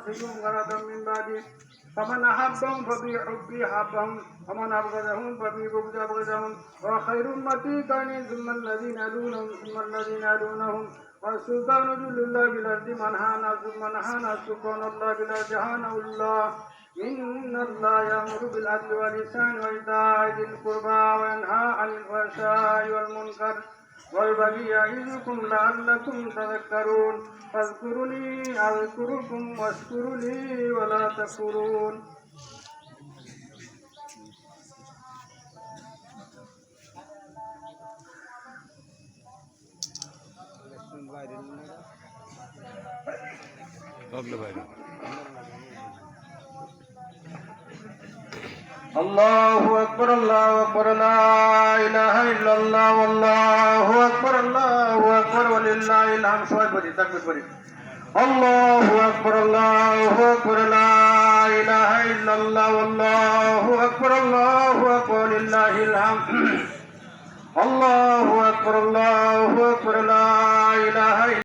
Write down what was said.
فيهم غرضا من بعدي فمن أحبهم فبحبي أحبهم ومن أبغضهم فببغض أبغضهم وخير أمتي كان ثم الذين يلونهم ثم الذين يلونهم والسلطان جل الله بالأرض من هان سلطان الله بالأرض هانه الله إن الله يأمر بالعدل والإحسان وإيتاء ذي القربى وينهى عن الفحشاء والمنكر والبغي يعظكم لعلكم تذكرون فاذكروني أذكركم واشكروا لي ولا تكفرون الله أكبر الله أكبر لا إله إلا الله والله أكبر الله أكبر ولله الحمد الله أكبر الله أكبر لا إله إلا الله والله أكبر الله أكبر ولله الحمد الله